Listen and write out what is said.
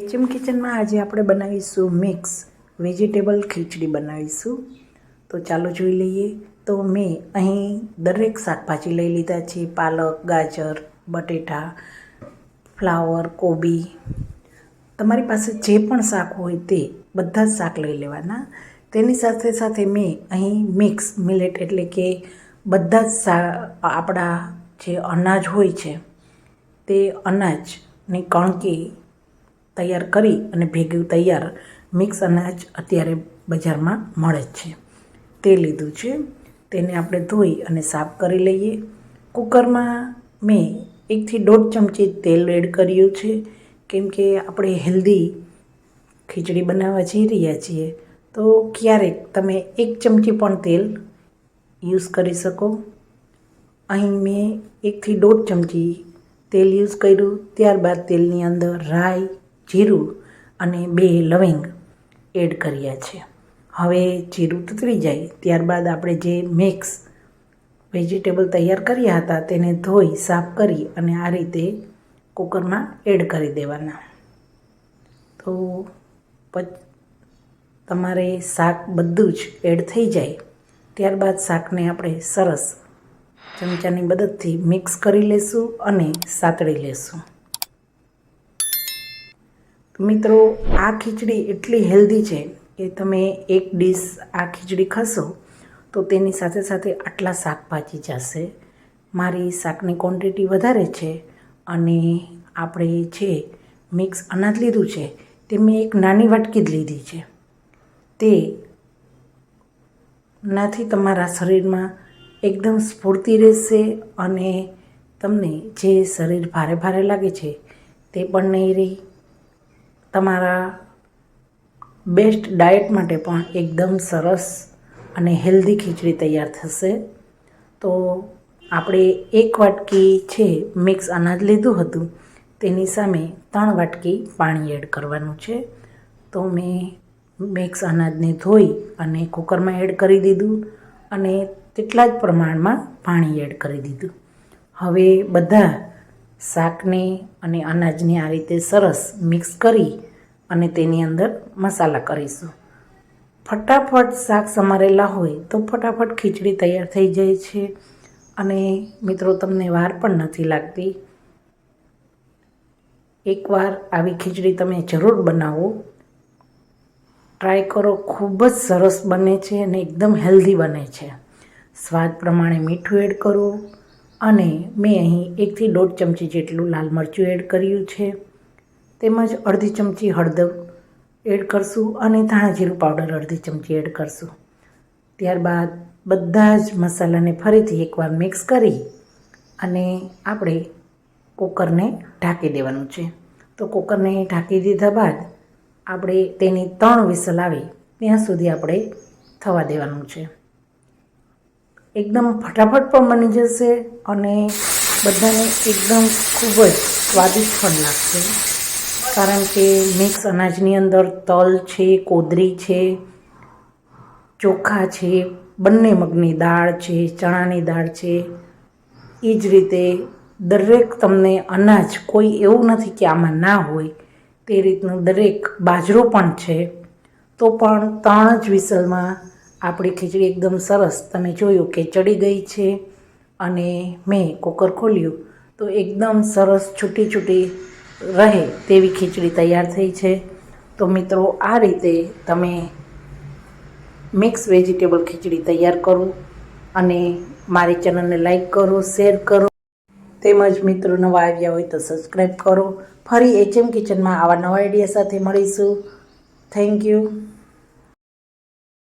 HM કિચનમાં આજે આપણે બનાવીશું મિક્સ વેજીટેબલ ખીચડી બનાવીશું. તો ચાલો જોઈ લઈએ. તો મેં અહીં દરેક શાકભાજી લઈ લીધા છે. પાલક, ગાજર, બટેટા, ફ્લાવર, કોબી. તમારી પાસે જે પણ શાક હોય તે બધા જ શાક લઈ લેવાના. તેની સાથે સાથે મેં અહીં મિક્સ મિલેટ એટલે કે બધા જ આપણા જે અનાજ હોય છે તે અનાજની કણકી તૈયાર કરી અને ભેગું તૈયાર મિક્સ અનાજ અત્યારે બજારમાં મળે છે તે લીધું છે. તેને આપણે ધોઈ અને સાફ કરી લઈએ. કુકરમાં મેં 1 થી 1.5 ચમચી તેલ એડ કર્યું છે, કેમ કે આપણે હેલ્ધી ખીચડી બનાવવા જઈ રહ્યા છીએ તો ક્યારેક તમે 1 ચમચી પણ તેલ યુઝ કરી શકો. અહીં મેં 1 થી 1.5 ચમચી તેલ યુઝ કર્યું. ત્યારબાદ તેલની અંદર રાઈ, જીરું અને 2 લવિંગ એડ કર્યા છે. હવે જીરું તતરી જાય ત્યારબાદ આપણે જે મિક્સ વેજીટેબલ તૈયાર કર્યા હતા તેને ધોઈ સાફ કરી અને આ રીતે કુકરમાં એડ કરી દેવાના. તો તમારે શાક બધું જ એડ થઈ જાય ત્યારબાદ શાકને આપણે સરસ ચમચાની મદદથી મિક્સ કરી લેશું અને સાતળી લેશું. મિત્રો, આ ખીચડી એટલી હેલ્ધી છે કે તમે એક ડીશ આ ખીચડી ખાશો તો તેની સાથે સાથે આટલા શાકભાજી જશે. મારી શાકની ક્વોન્ટિટી વધારે છે અને આપણે જે મિક્સ અનાજ લીધું છે તે મેં એક નાની વાટકી જ લીધી છે. તે નાથી તમારા શરીરમાં એકદમ સ્ફૂર્તિ રહેશે અને તમને જે શરીર ભારે ભારે લાગે છે તે પણ નહીં રહે. તમારા બેસ્ટ ડાયટ માટે પણ એકદમ સરસ અને હેલ્ધી ખીચડી તૈયાર થશે. તો આપણે 1 વાટકી છે મિક્સ અનાજ લીધું હતું તેની સામે 3 વાટકી પાણી એડ કરવાનું છે. તો મેં મિક્સ અનાજને ધોઈ અને કુકરમાં એડ કરી દીધું અને તેટલા જ પ્રમાણમાં પાણી એડ કરી દીધું. હવે બધા શાકને અને અનાજને આ રીતે સરસ મિક્સ કરી અને તેની અંદર મસાલા કરીશું. ફટાફટ શાક સમારેલા હોય તો ફટાફટ ખીચડી તૈયાર થઈ જાય છે અને મિત્રો તમને વાર પણ નથી લાગતી. એકવાર આવી ખીચડી તમે જરૂર બનાવો, ટ્રાય કરો. ખૂબ જ સરસ બને છે અને એકદમ હેલ્ધી બને છે. સ્વાદ પ્રમાણે મીઠું એડ કરો અને મેં અહીં 1 થી 1.5 ચમચી જેટલું લાલ મરચું એડ કર્યું છે. તેમજ અડધી ચમચી હળદર એડ કરશું અને ધાણા જીરું પાવડર અડધી ચમચી એડ કરશું. ત્યારબાદ બધા જ મસાલાને ફરીથી એકવાર મિક્સ કરી અને આપણે કુકરને ઢાંકી દેવાનું છે. તો કુકરને ઢાંકી દીધા બાદ આપણે તેની 3 વિસલ આવે ત્યાં સુધી આપણે થવા દેવાનું છે. એકદમ ફટાફટ પણ બની જશે અને બધાને એકદમ ખૂબ જ સ્વાદિષ્ટ પણ લાગશે, કારણ કે મિક્સ અનાજની અંદર તલ છે, કોદરી છે, ચોખા છે, બંને મગની દાળ છે, ચણાની દાળ છે. એ જ રીતે દરેક તમને અનાજ કોઈ એવું નથી કે આમાં ના હોય, તે રીતનું દરેક બાજરો પણ છે. તો પણ 3 જ વિસલમાં આપણી ખીચડી એકદમ સરસ તમે જોયું કે ચડી ગઈ છે અને મેં કુકર ખોલ્યું તો એકદમ સરસ છૂટી છૂટી રહે તેવી ખીચડી તૈયાર થઈ છે. તો મિત્રો, આ રીતે તમે મિક્સ વેજીટેબલ ખીચડી તૈયાર કરો અને મારી ચેનલને લાઈક કરો, શેર કરો. તેમજ મિત્રો નવા આવ્યા હોય તો સબસ્ક્રાઈબ કરો. ફરી એચએમ કિચનમાં આવા નવા આઈડિયા સાથે મળીશું. Thank you.